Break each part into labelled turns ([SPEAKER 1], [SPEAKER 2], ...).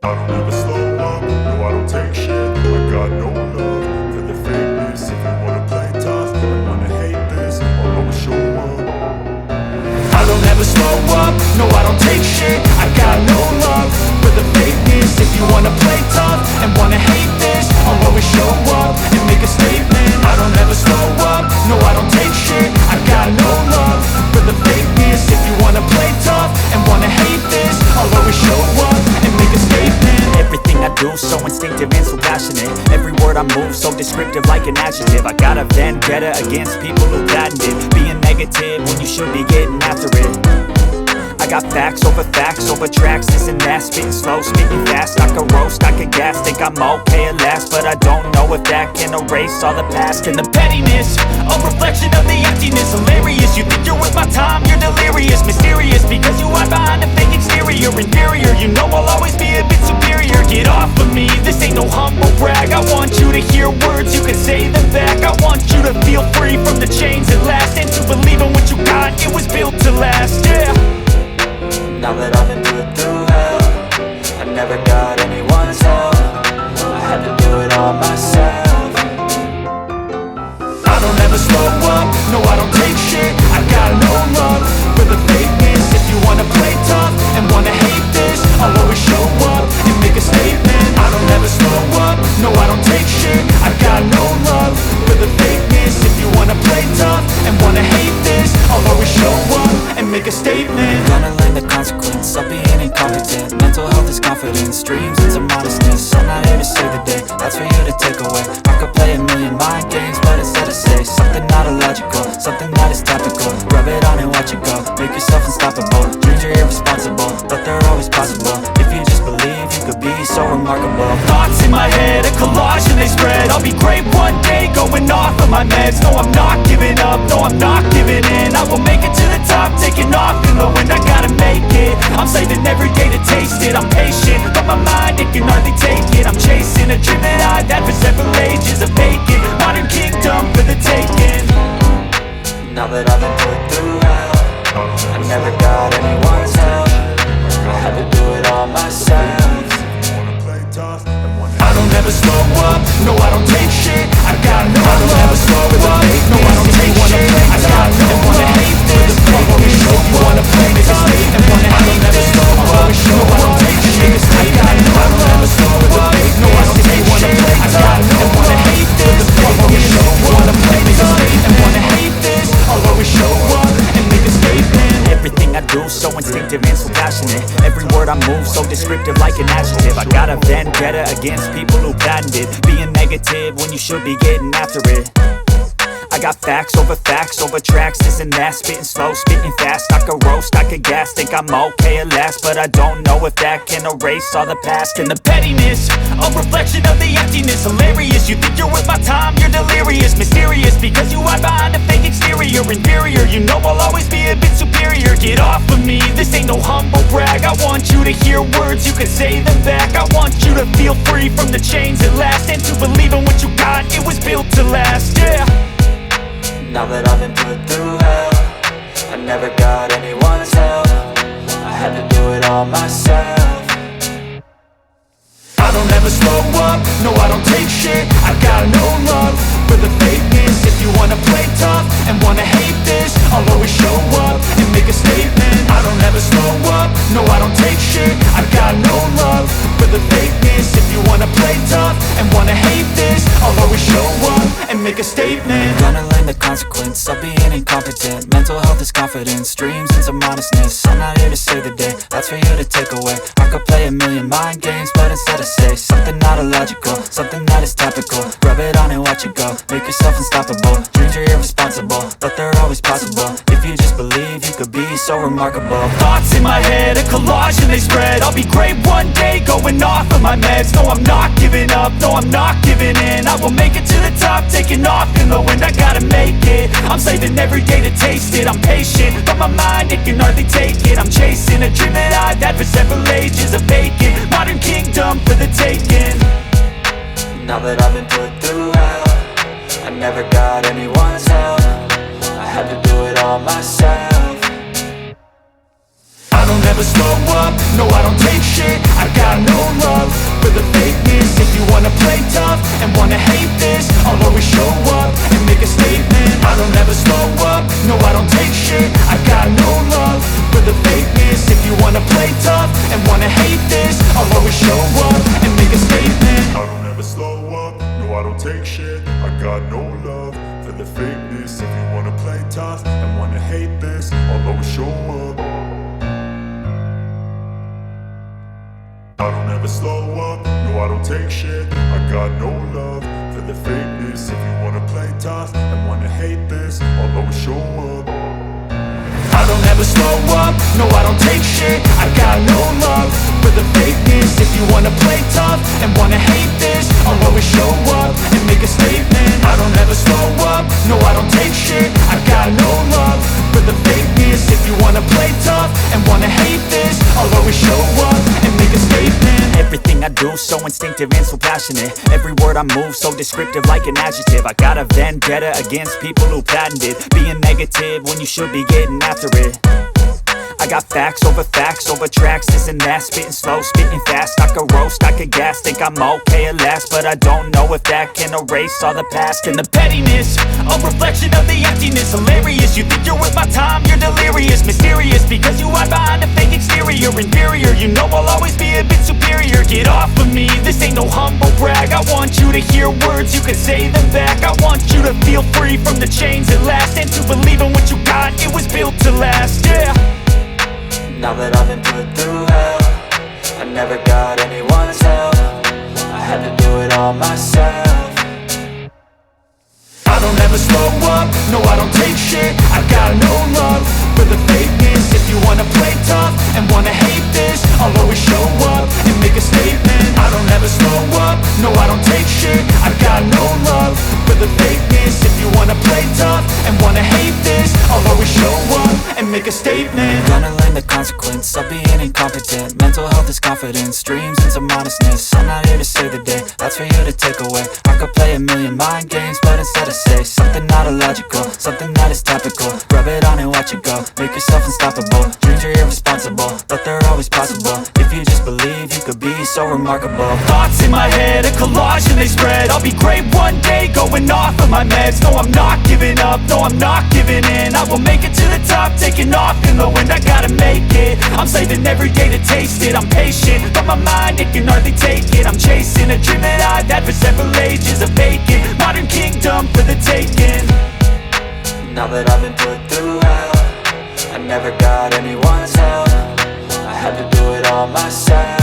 [SPEAKER 1] I don't ever slow up, no I don't take shit. I got no love for the fakeness. If you wanna play tough and wanna hate this, I'll always show up.
[SPEAKER 2] I don't ever slow up, no I don't take shit. I got no love for the fakeness. If you wanna play tough and wanna hate this, I'll always show up and make a statement. I don't ever slow up, no I don't take shit. I got no love for the fakeness. If you wanna play tough and wanna hate this, I'll always show up and make a statement. Everything I do so instinctive and so passionate. Every word I move so descriptive like an adjective. I got a vendetta against people who patented being negative when you should be getting after it. I got facts over tracks, this and that. Spitting slow, spitting fast, I could roast, I could gas. Think I'm okay at last, but I don't know if that can erase all the past. And the pettiness, a reflection of the emptiness. Hilarious, you think you're worth my time, you're delirious. Mysterious, because you hide behind a fake exterior. Inferior, you know I'll always be a bit superior. Get off of me, this ain't no humble brag. I want you to hear words, you can say them back. I want you to feel free from the chains at last, and to believe in what you got, it was built to last, yeah.
[SPEAKER 3] Now that I've been put through hell, I never got anyone's help. I had to do it all myself.
[SPEAKER 2] I don't ever slow up, no I don't take shit. I got no love for the fakeness. If you wanna play tough and wanna hate this, I'll always show up and make a statement. I don't ever slow up, no I don't take shit. I got no love for the fakeness. If you wanna play tough and wanna hate this, I'll always show up and make a statement.
[SPEAKER 3] Gonna learn the consequence of being incompetent. Mental health is confidence, dreams into modestness. I'm not here to save the day, that's for you to take away. I could play a million mind games, but instead I say something not illogical, something that is topical. Rub it on and watch it go, make yourself unstoppable. Dreams are irresponsible, but they're always possible. If you just believe, you could be so remarkable.
[SPEAKER 2] Thoughts in my head, a collage and they spread. I'll be great one day, going off of my meds. No, I'm not giving up, no, I'm not giving in. I will make it to the top, taking off in the wind. I gotta make it, I'm saving every day to taste it. I'm patient, but my mind, it can hardly take it. I'm chasing a dream that I've had for several ages. A vacant, modern kingdom for the taking.
[SPEAKER 3] Now that I've been put through hell, I never got anyone's help. I had to do it all myself.
[SPEAKER 2] I don't ever slow up, no I don't take shit. I got no love. I don't ever slow up, no I don't take shit. I got no wanna hate this. I'll always show you wanna play tough and wanna hate this. I'll always show I don't take shit. I got no love. I don't ever slow up, no I don't take shit. I got no wanna hate this. I'll always show you wanna play tough and wanna hate this. I'll always show up and make a statement. Everything I do so instinctive and so passionate. Every word I move so descriptive like an adjective. I got a vendetta against people who patented being negative when you should be getting after it. I got facts over tracks, this and that. Spitting slow, spitting fast, I could roast, I could gas. Think I'm okay at last, but I don't know if that can erase all the past. And the pettiness, a reflection of the emptiness. Hilarious, you think you're worth my time, you're delirious. Mysterious, because you hide behind a fake exterior. Inferior, you know I'll always be a bit superior. Get off of me, this ain't no humble brag. I want you to hear words, you can say them back. I want you to feel free from the chains at last, and to believe in what you got, it was built to last, yeah.
[SPEAKER 3] Now that I've been put through hell, I never got anyone's help. I had to do it all myself.
[SPEAKER 2] I don't ever slow up, no I don't take shit. I got no love for the fakeness. If you wanna play tough and wanna hate this, I'll always show up and make a statement. I don't ever slow up, no I don't take shit. I got no love for the fakeness. If you wanna play tough and wanna hate this, I'll always show up and make a statement.
[SPEAKER 3] Gonna learn the consequence of being incompetent. Mental health is confidence, dreams into modestness. I'm not here to save the day, that's for you to take away. I could play a million mind games, but instead I say something not illogical, something that is topical. Rub it on and watch it go, make yourself unstoppable. Dreams are irresponsible, but they're always possible. If you just believe, you could be so remarkable.
[SPEAKER 2] Thoughts in my head, a collage and they spread. I'll be great one day, going off of my meds. No, I'm not giving up, no, I'm not giving in. I will make it to the top, taking off in the wind. I gotta make it, I'm saving every day to taste it. I'm patient, but my mind, it can hardly take it. I'm chasing a dream that I've had for several ages. A vacant, modern kingdom for the taking.
[SPEAKER 3] Now that I've been put through hell, I never got anyone's help. I had to do it all myself.
[SPEAKER 2] I don't ever slow up, no I don't take shit. I got no love
[SPEAKER 1] I don't ever slow up, no I don't take shit. I got no love for the fakeness. If you wanna play tough and wanna hate this, I'll always show up.
[SPEAKER 2] I don't ever slow up, no I don't take shit. I got no love for the fakeness. If you wanna play tough and wanna hate this, I'll always show up and make a statement. I don't ever slow up, no I don't take shit. I got no love for the fakeness. If you wanna play tough and wanna hate this, I'll always show up and make a statement.
[SPEAKER 3] Everything I do so instinctive and so passionate. Every word I move so descriptive like an adjective. I got a vendetta against people who patented being negative when you should be getting after it. I got facts over tracks, this and that. Spitting slow, spitting fast. I could roast, I could gas. Think I'm okay at last, but I don't know if that can erase all the past.
[SPEAKER 2] And the pettiness, a reflection of the emptiness. Hilarious, you think you're worth my time, you're delirious. Mysterious, because you hide behind a fake exterior. Inferior, you know I'll always be a bit superior. Get off of me, this ain't no humble brag. I want you to hear words, you can say them back. I want you to feel free from the chains at last, and to believe in what you got, it was built to last, yeah.
[SPEAKER 3] Now that I've been put through hell, I never got anyone's help. I had to do it all myself.
[SPEAKER 2] I don't ever slow up, no I don't take shit. I got no love for the fakeness. If you wanna play tough and wanna hate this, I'll always show up and make a statement. I don't ever slow up, no I don't take shit. I got no love for the fakeness. If you wanna play tough and wanna hate this, I'll always show up and make a statement.
[SPEAKER 3] Gonna learn the consequence of being incompetent. Mental health is confidence, dreams into modestness. I'm not here to save the day, that's for you to take away. I could play a million mind games, but instead I say something not illogical, something that is topical. Rub it on and watch it go, make yourself unstoppable. Dreams are irresponsible, but they're always possible. If you just believe, you could be so remarkable.
[SPEAKER 2] Thoughts in my head, a collage and they spread. I'll be great one day, going off of my meds. No, I'm not giving up, no, I'm not giving in. I will make it to the top, taking off in the wind. I gotta make it, I'm saving every day to taste it. I'm patient, but my mind, it can hardly take it. I'm chasing a dream that I've had for several ages. A vacant, modern kingdom for the taking.
[SPEAKER 3] Now that I've been put through hell, I never got anyone's help. I had to do it all myself.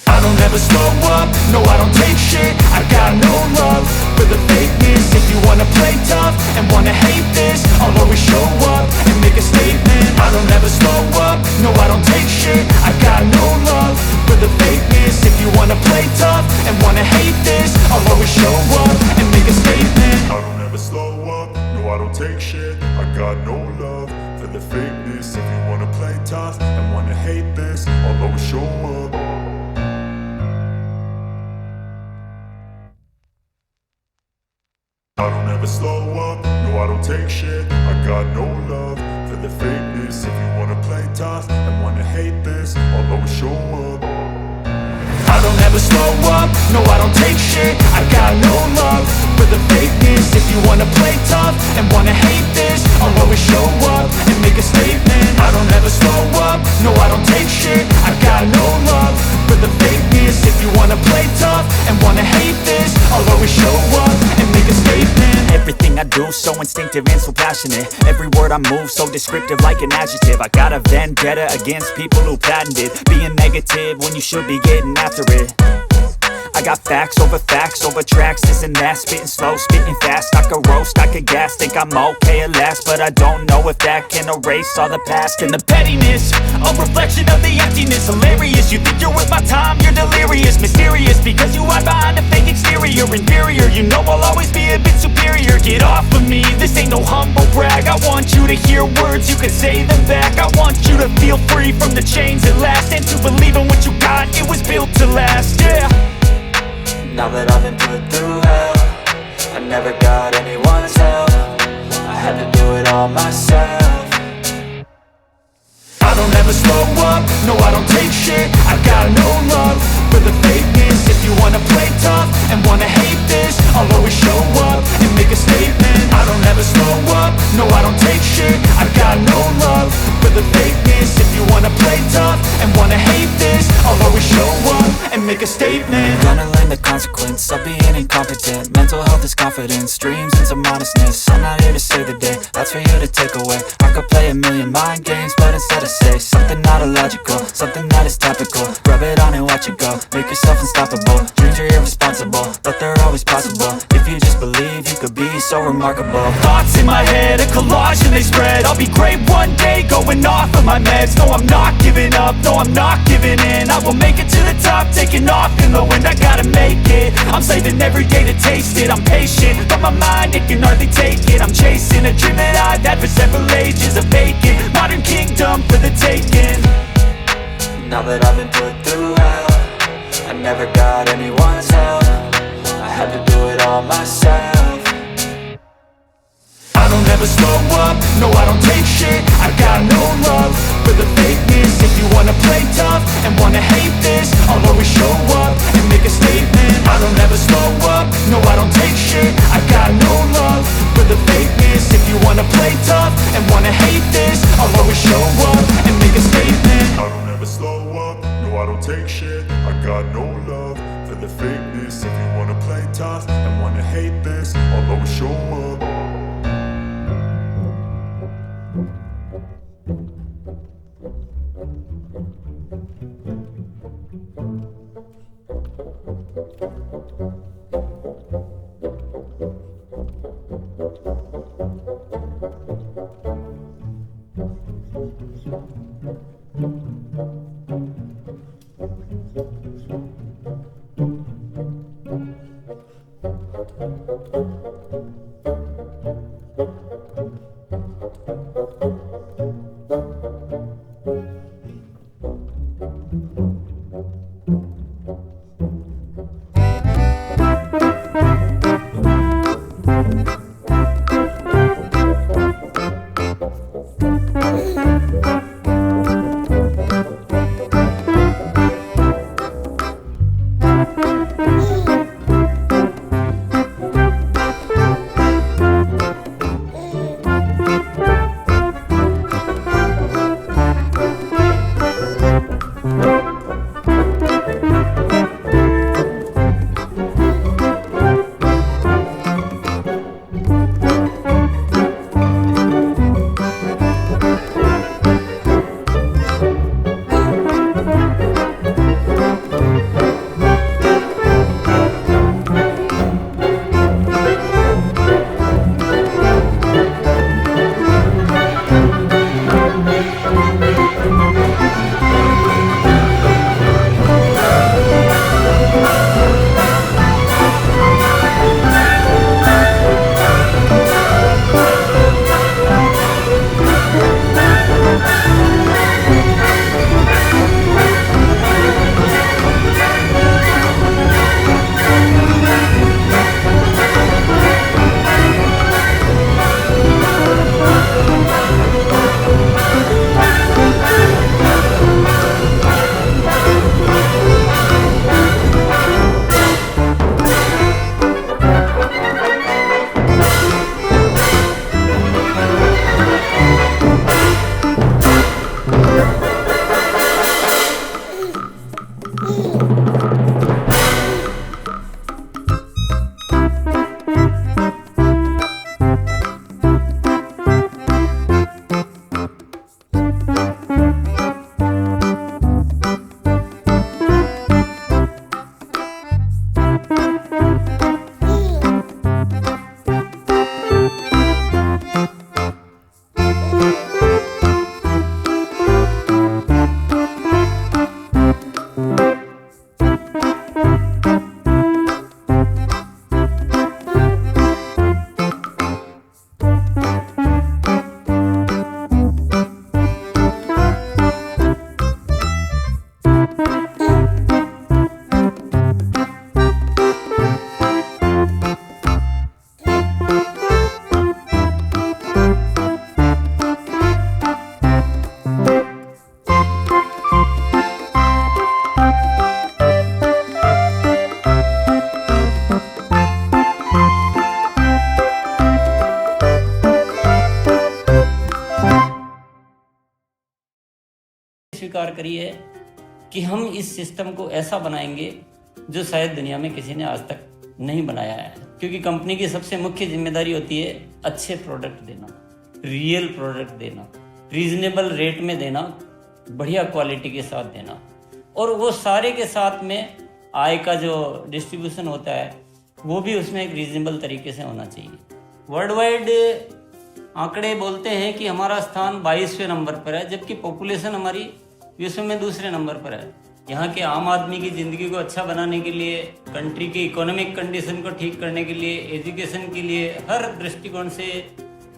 [SPEAKER 2] I don't ever slow up, no I don't take shit. I got no love for the fakeness. If you wanna play tough and wanna hate this, I'll always show up and make a statement. I don't ever slow up, no I don't take shit. I got no love for the fakeness. If you wanna play tough and wanna hate this, I'll always show up and make a statement.
[SPEAKER 1] I don't ever slow up, no I don't take shit. I got no love for the fakeness. If you wanna play tough and wanna hate this, I'll always show up. I don't ever slow up, no I don't take shit. I got no love for the fakeness. If you wanna play tough and wanna hate this, I'll always show up.
[SPEAKER 2] I don't ever slow up, no I don't take shit. I got no love for the fakeness. If you wanna play tough and wanna hate this, I'll always show up and make a statement. I don't ever slow up, no I don't take shit. I got no love for the fakeness. If you wanna play tough and wanna hate this, I'll always show up and make a statement.
[SPEAKER 3] Everything I do so instinctive and so passionate. Every word I move so descriptive like an adjective. I got a vendetta against people who patented being negative when you should be getting after it. I got facts over tracks, this and that. Spitting slow, spitting fast. I could roast, I could gas. Think I'm okay at last, but I don't know if that can erase all the past.
[SPEAKER 2] And the pettiness, a reflection of the emptiness. Hilarious, you think you're worth my time, you're delirious. Mysterious, because you hide behind a fake exterior. Inferior, you know I'll always be a bit superior. Get off of me, this ain't no humble brag. I want you to hear words, you can say them back. I want you to feel free from the chains at last, and to believe in what you got, it was built to last, yeah.
[SPEAKER 3] Now that I've been put through hell, I never got anyone's help. I had to do it all myself.
[SPEAKER 2] I don't ever slow up, no I don't take shit. I got no love for the fakeness. If you wanna play tough and wanna hate this, I'll always show up and make a statement. I don't ever slow up, no I don't take shit. I got no love for the fakeness. If you wanna play tough and wanna hate this, I'll always show up and make a statement.
[SPEAKER 3] Gonna learn the consequence of being incompetent. Mental health is confidence, dreams and some honestness. I'm not here to save the day, that's for you to take away. I could play a million mind games, but instead I say something not illogical, something that is topical. Rub it on and watch it go, make yourself unstoppable. Dreams are irresponsible, but they're always possible. If you just believe, you could be so remarkable.
[SPEAKER 2] Thoughts in my head, a collage and they spread. I'll be great one day, going off of my meds. No, I'm not giving up, no, I'm not giving in. I will make it to the top, taking off in the wind. I gotta make it, I'm saving every day to taste it. I'm patient, but my mind, it can hardly take it. I'm chasing a dream that I've had for several ages. A vacant, modern kingdom for the taking.
[SPEAKER 3] Now that I've been put through hell, I never got anyone's help. I had to do it all myself.
[SPEAKER 2] I don't ever slow up, no I don't take shit. I got no love for the fakeness. If you wanna play tough and wanna hate this, I'll always show up and make a statement. I don't ever slow up, no I don't take shit. I got no love for the fakeness. If you wanna play tough and wanna hate this, I'll always show up and make a statement.
[SPEAKER 1] I don't ever slow up, no I don't take shit. I got no love for the fakeness. If you wanna play tough and wanna hate this, I'll always show up.
[SPEAKER 4] स्वीकार करिए कि हम इस system को ऐसा बनाएंगे जो शायद दुनिया में किसी ने आज तक नहीं बनाया है। क्योंकि कंपनी की सबसे मुख्य जिम्मेदारी होती है अच्छे प्रोडक्ट देना, रियल प्रोडक्ट देना, रीजनेबल रेट में देना, बढ़िया क्वालिटी के साथ देना, और वो सारे के साथ में आय का जो डिस्ट्रीब्यूशन होता है वो भी उसमें एक रीजनेबल तरीके से होना चाहिए। वर्ल्ड वाइड आंकड़े बोलते हैं कि हमारा स्थान 22वें नंबर पर है, जबकि पॉपुलेशन हमारी विश्व में दूसरे नंबर पर है। यहाँ के आम आदमी की ज़िंदगी को अच्छा बनाने के लिए, कंट्री की इकोनॉमिक कंडीशन को ठीक करने के लिए, एजुकेशन के लिए, हर दृष्टिकोण से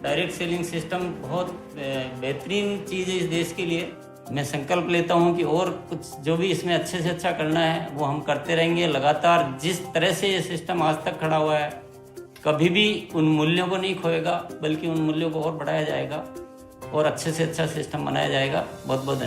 [SPEAKER 4] डायरेक्ट सेलिंग सिस्टम बहुत बेहतरीन चीज़ है इस देश के लिए। मैं संकल्प लेता हूँ कि और कुछ जो भी इसमें अच्छे से अच्छा करना है वो हम करते रहेंगे लगातार। जिस तरह से ये सिस्टम आज तक खड़ा हुआ है, कभी भी उन मूल्यों को नहीं खोएगा, बल्कि उन मूल्यों को और बढ़ाया जाएगा और अच्छे से अच्छा सिस्टम बनाया जाएगा। बहुत बहुत धन्यवाद।